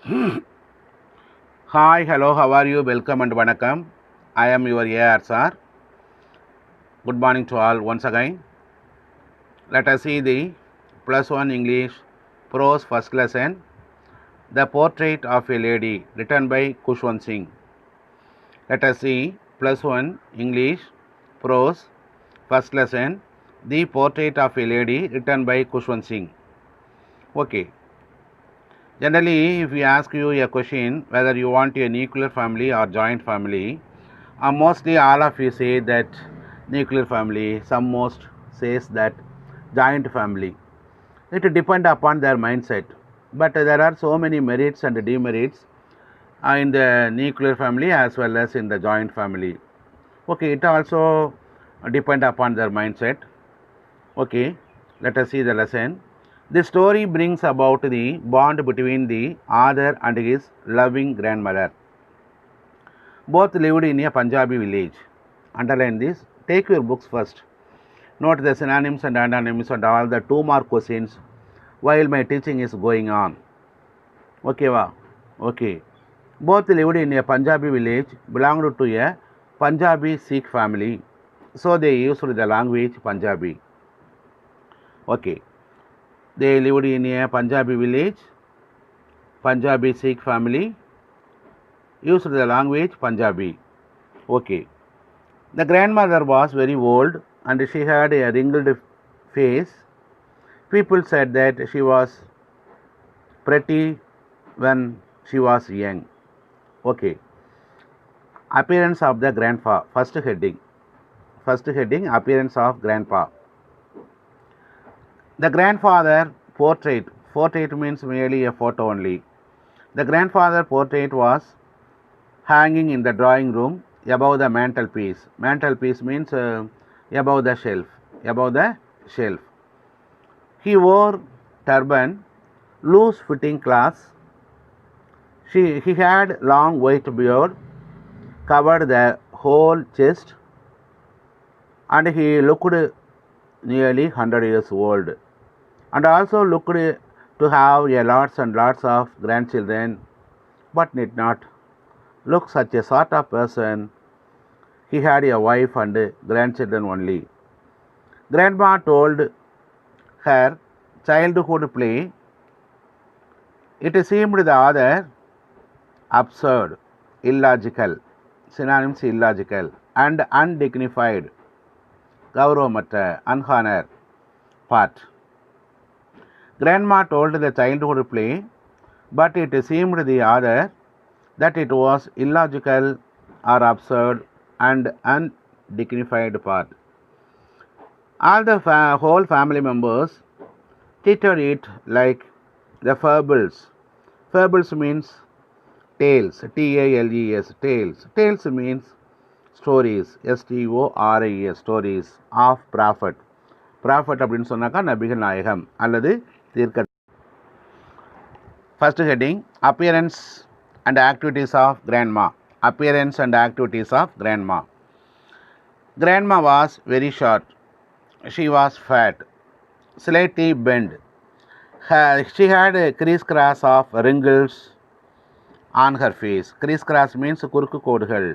Hi, hello, how are you? Welcome and vanakkam. I am your AR sir. Good morning to all once again. Let us see the plus one English prose first lesson. The Portrait of a Lady, written by Khushwant Singh. Let us see plus one English prose first lesson. The Portrait of a Lady, written by Khushwant Singh. Okay. Generally, if we ask you a question whether you want a nuclear family or joint family, mostly all of you say that nuclear family, some most says that joint family. It depends upon their mindset. But there are so many merits and demerits in the nuclear family as well as in the joint family. Okay, it also depend upon their mindset. Okay, let us see the lesson. The story brings about the bond between the author and his loving grandmother. Both lived in a Punjabi village. Underline this. Take your books first. Note the synonyms and antonyms and all the 2-mark questions while my teaching is going on. Okay, va? Okay. Both lived in a Punjabi village, belonged to a Punjabi Sikh family. So they used the language Punjabi. Okay. They lived in a Punjabi village, Punjabi Sikh family, used the language Punjabi. Okay. The grandmother was very old and she had a wrinkled face. People said that she was pretty when she was young. Okay. Appearance of the grandpa. First heading. Appearance of grandpa. The grandfather portrait. Portrait means merely a photo only. The grandfather portrait was hanging in the drawing room above the mantelpiece. Mantelpiece means above the shelf. Above the shelf. He wore turban, loose fitting clothes. He had long white beard, covered the whole chest, and he looked nearly 100 years old, and also looked to have a lots and lots of grandchildren, but did not look such a sort of person. He had a wife and grandchildren only. Grandma told her childhood play. It seemed the other absurd, illogical, synonyms illogical, and undignified, Gauravamatra, unhonor part. Grandma told the childhood play, but it seemed the other that it was illogical or absurd and undignified part. All the whole family members treated it like the fables. Fables means tales, T-A-L-E-S, tales. Tales means stories, S-T-O-R-I-E-S, stories of prophet. Prophet அப்படின்னு சொன்னாக்கா நபிகள் நாயகம் அல்லது தீர்க்க. First heading, appearance and activities of grandma. Appearance and activities of grandma. Grandma was very short. She was fat, slightly bent. She had a criss-cross of wrinkles on her face. Criss-cross means குறுக்கு கோடுகள்.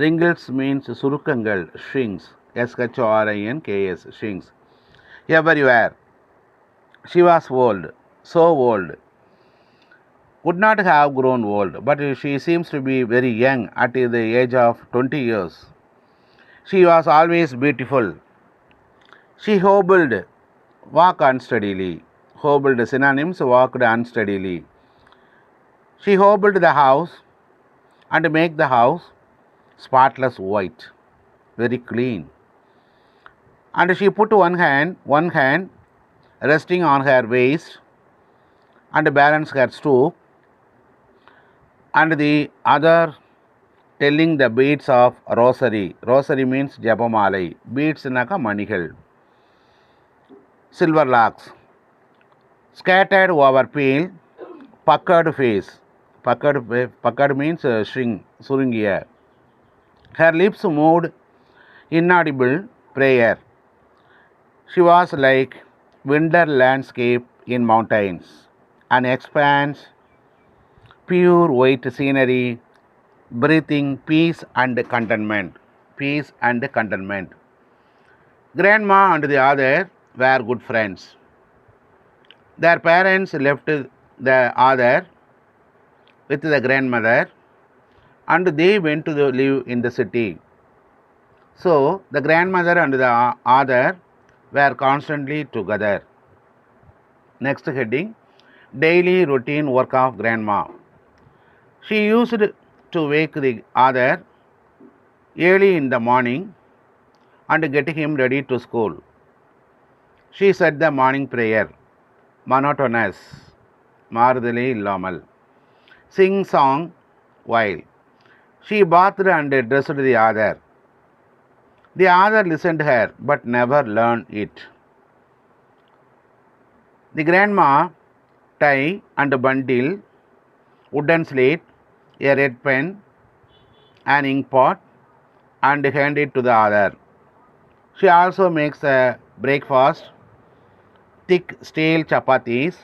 Wrinkles means சுருக்கங்கள், shrinks, S-H-O-R-I-N-K-S, shrinks. Everywhere. She was old, so old. Would not have grown old, but she seems to be very young at the age of 20 years. She was always beautiful. She hobbled, walked unsteadily. Hobbled synonyms, walked unsteadily. She hobbled the house and make the house spotless white, very clean. And she put one hand resting on her waist and balanced her stoop, and the other telling the beads of rosary. Rosary means ஜபமாலை. Beadsனாக்கா மணிகள். Silver locks. Scattered over pale, puckered face. Puckered means shrink, சுருங்கிய. Her lips moved inaudible prayer. She was like winter landscape in mountains, an expanse pure white scenery, breathing peace and contentment. Peace and contentment. Grandma and the other were good friends. Their parents left the other with the grandmother and they went to live in the city. So the grandmother and the other were constantly together. Next heading, daily routine work of grandma. She used to wake the other early in the morning and get him ready to school. She said the morning prayer, monotonous, மாறுதலே இல்லாமல், sing song while. She bathed and dressed the other. The other listened her but never learned it. The grandma tie and bundle wooden slate, a red pen, an ink pot, and hand it to the other. She also makes a breakfast, thick stale chapatis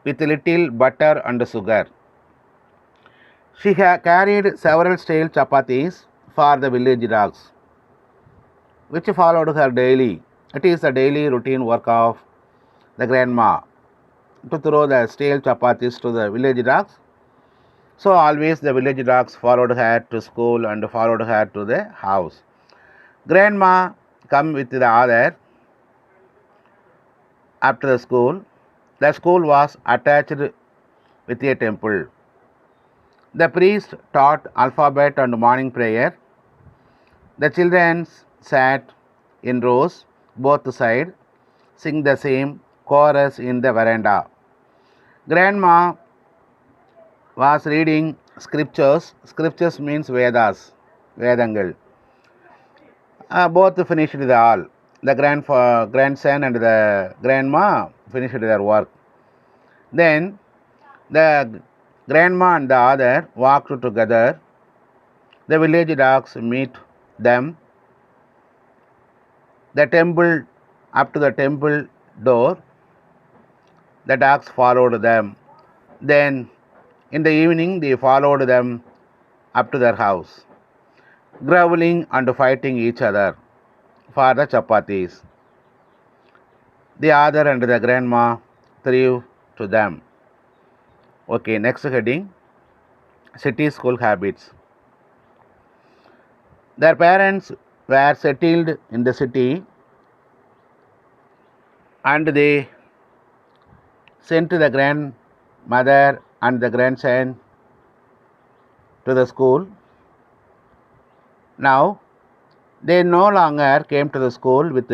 with little butter and sugar. She carried several stale chapatis for the village dogs, which followed her daily. It is the daily routine work of the grandma to throw the stale chapatis to the village dogs. So always the village dogs followed her to school and followed her to the house. Grandma come with the other after the school. The school was attached with a temple. The priest taught alphabet and morning prayer. The children sat in rows, both sides, sing the same chorus in the veranda. Grandma was reading scriptures. Scriptures means Vedas, Vedangal. Both finished the all. The grandson and the grandma finished their work. Then the grandma and the other walked together. The village dogs meet them. The temple, up to the temple door, the dogs followed them. Then in the evening they followed them up to their house, groveling and fighting each other for the chapatis. The other and the grandma threw to them. Okay, next heading, city school habits. Their parents were settled in the city and they sent the grandmother and the grandson to the school. Now they no longer came to the school with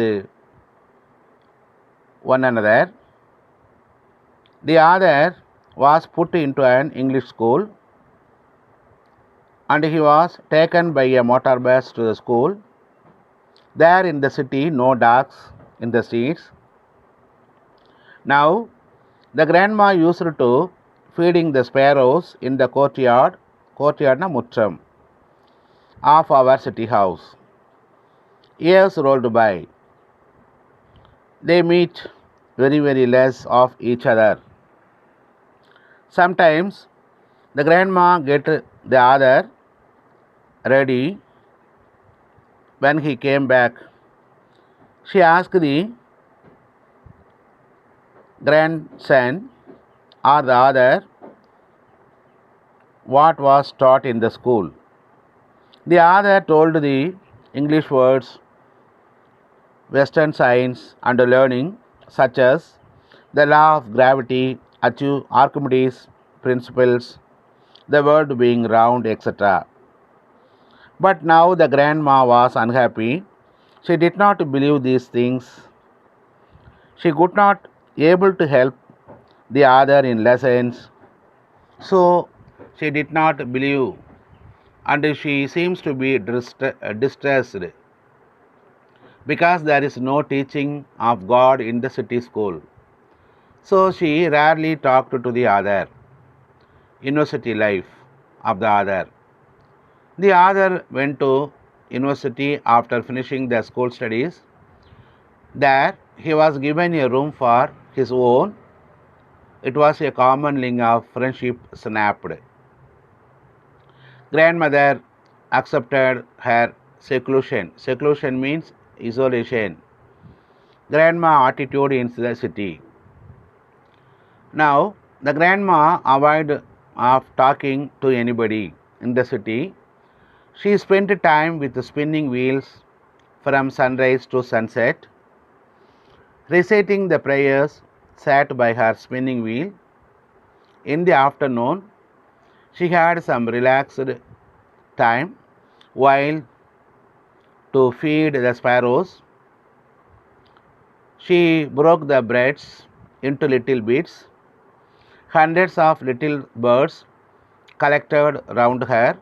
one another. The other was put into an English school and he was taken by a motor bus to the school. There in the city, no dogs in the streets. Now the grandma used to feeding the sparrows in the courtyard na muttram of our city house. Years rolled by. They meet very less of each other. Sometimes the grandma get the other ready. When he came back, she asked the grandson or the other what was taught in the school. The other told the English words, Western science and learning, such as the law of gravity, Archimedes principles, the world being round, etc. But now the grandma was unhappy. She did not believe these things. She could not able to help the other in lessons. So she did not believe and she seems to be distressed because there is no teaching of God in the city school. So she rarely talked to the other, university life of the other. The other went to university after finishing the school studies. There he was given a room for his own. It was a common link of friendship snapped. Grandmother accepted her seclusion. Seclusion means isolation. Grandma attitude in the city. Now, the grandma avoided of talking to anybody in the city. She spent time with the spinning wheels from sunrise to sunset, reciting the prayers sat by her spinning wheel. In the afternoon, she had some relaxed time while to feed the sparrows. She broke the breads into little bits. Hundreds of little birds collected round her,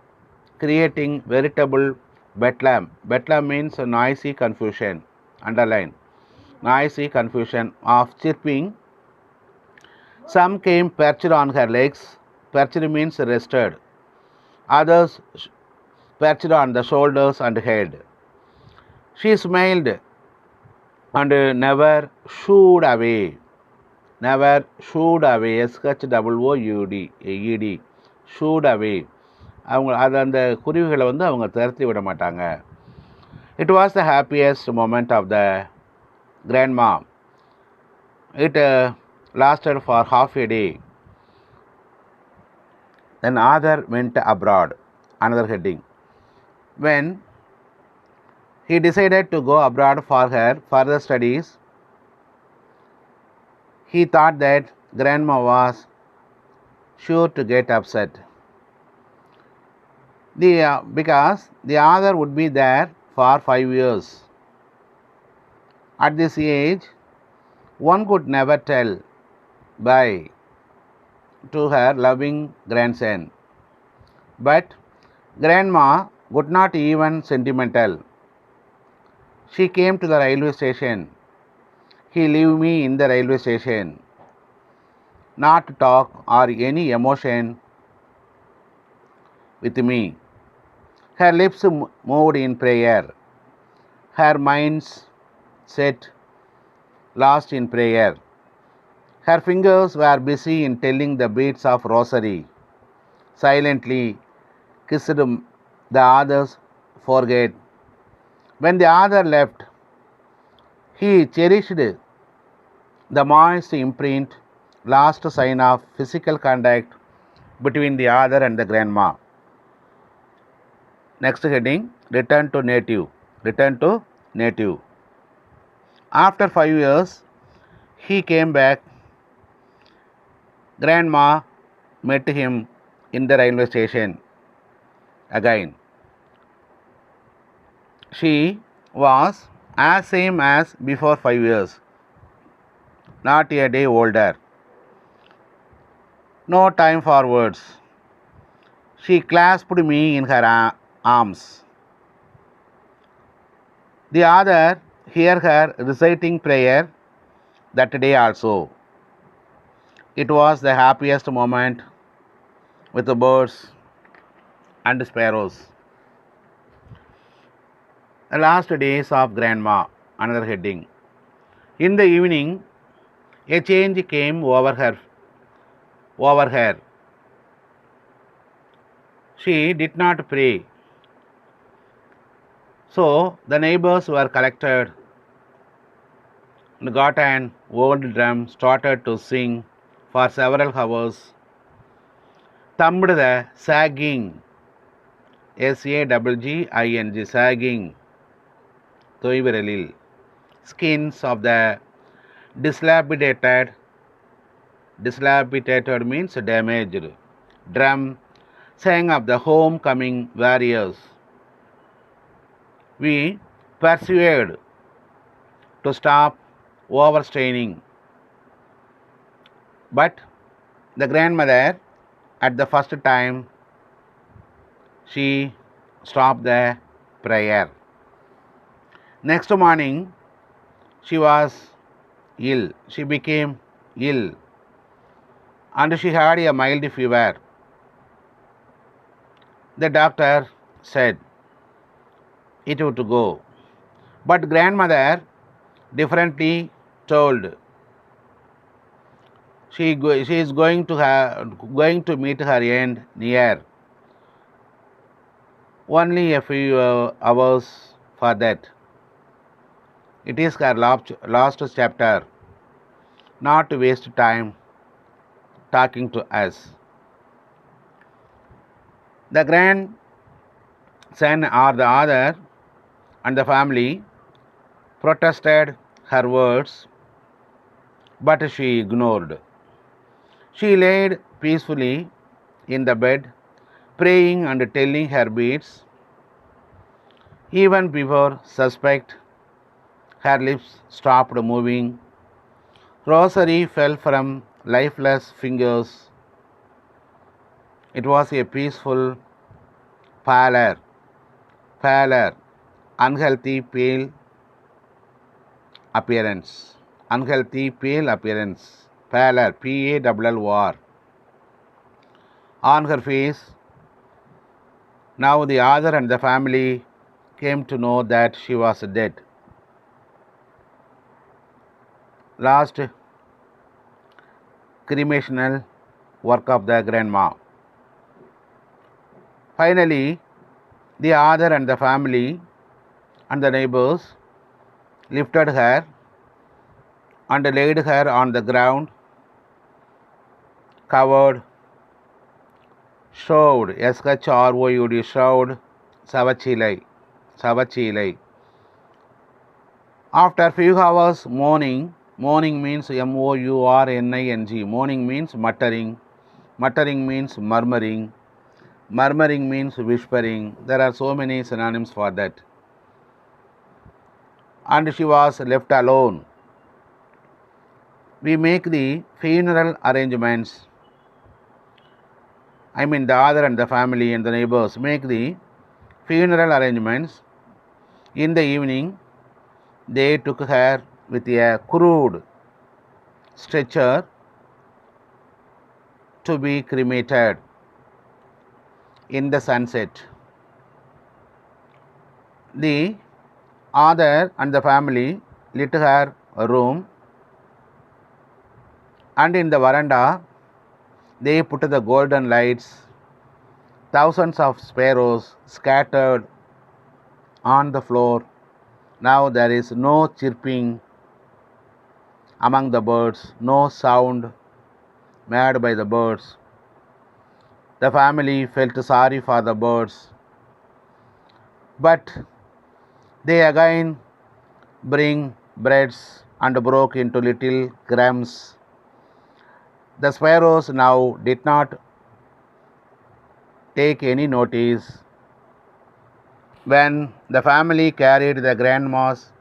creating veritable bedlam. Bedlam means noisy confusion. Underline. Noisy confusion of chirping. Some came perched on her legs. Perched means rested. Others perched on the shoulders and head. She smiled and never shooed away. Never shooed away. SHOOED. Shooed away. அவங்க அது அந்த குருவிகளை வந்து அவங்க துரத்தி விட மாட்டாங்க. It was the happiest moment of the grandma. It lasted for half a day. Then Arthur went abroad. Another heading. When he decided to go abroad for her further studies, he thought that grandma was sure to get upset. Because the author would be there for 5 years. At this age, one could never tell bye to her loving grandson. But grandma would not even sentimental. She came to the railway station. He leave me in the railway station. Not to talk or any emotion with me. Her lips moved in prayer. Her mind's set lost in prayer. Her fingers were busy in telling the beads of rosary. Silently kissed the other's forehead. When the other left, he cherished the moist imprint, last sign of physical contact between the other and the grandma. Next heading, return to native. Return to native. After 5 years, he came back. Grandma met him in the railway station again. She was as same as before 5 years, not a day older. No time for words. She clasped me in her arms. The other hear her reciting prayer that day also. It was the happiest moment with the birds and sparrows. The last days of grandma. Another heading. In the evening, a change came over her. She did not pray. So the neighbors were collected and got an old drum, started to sing for several hours. Thumbed the sagging, SAGGING, sagging, தொய்விரலில், skins of the dilapidated means damaged, drum, sang of the homecoming warriors. We persuaded to stop overstraining. But the grandmother, at the first time, she stopped the prayer. Next morning, she was ill. She became ill and she had a mild fever. The doctor said it would go. But grandmother differently told. She is going to meet her end near. only a few hours for that. It is her last chapter, not to waste time talking to us. The grandson or the other and the family protested her words, but she ignored. She laid peacefully in the bed, praying and telling her beads. Even before suspect, her lips stopped moving. Rosary fell from lifeless fingers. It was a peaceful, pallor, unhealthy, pale appearance. Unhealthy, pale appearance. Pallor, P-A-L-L-O-R. On her face. Now the other and the family came to know that she was dead. Last cremational work of the grandma. Finally, the other and the family and the neighbors lifted her and laid her on the ground, covered, shroud, S-H-R-O-U-D, shroud, savachilai. After few hours mourning means M-O-U-R-N-I-N-G, mourning means muttering means murmuring means whispering. There are so many synonyms for that. And she was left alone. We make the funeral arrangements. I mean the other and the family and the neighbors make the funeral arrangements. In the evening, they took her with a crude stretcher to be cremated in the sunset. The other and the family lit her room, and in the veranda they put the golden lights. Thousands of sparrows scattered on the floor. Now there is no chirping among the birds, no sound made by the birds. The family felt sorry for the birds, but they again bring breads and broke into little crumbs. The sparrows now did not take any notice. When the family carried the grandma's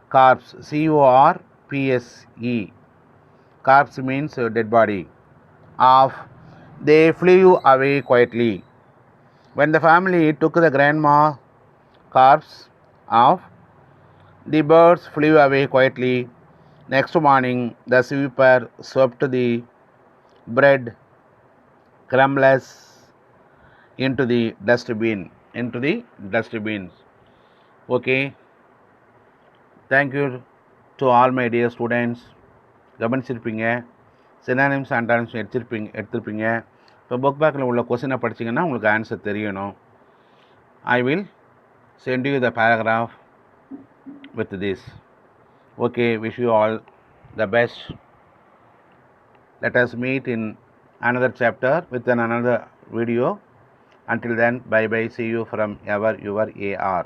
corpse, C-O-R-P-S-E, corpse means dead body, off, they flew away quietly. When the family took the grandma's corpse off, the birds flew away quietly. Next morning, the sweeper swept the bread crumbs into the dustbins. Okay. Thank you to all my dear students. கவனிச்சிருப்பீங்க, synonyms antonyms எடுத்திருப்பீங்க. இப்போ book பேக்கில் உள்ள கொஸ்டினை படிச்சிங்கன்னா உங்களுக்கு answer தெரியணும். I will send you the paragraph with this. Okay, wish you all the best. Let us meet in another chapter with another video. Until then, bye bye. See you from your AR.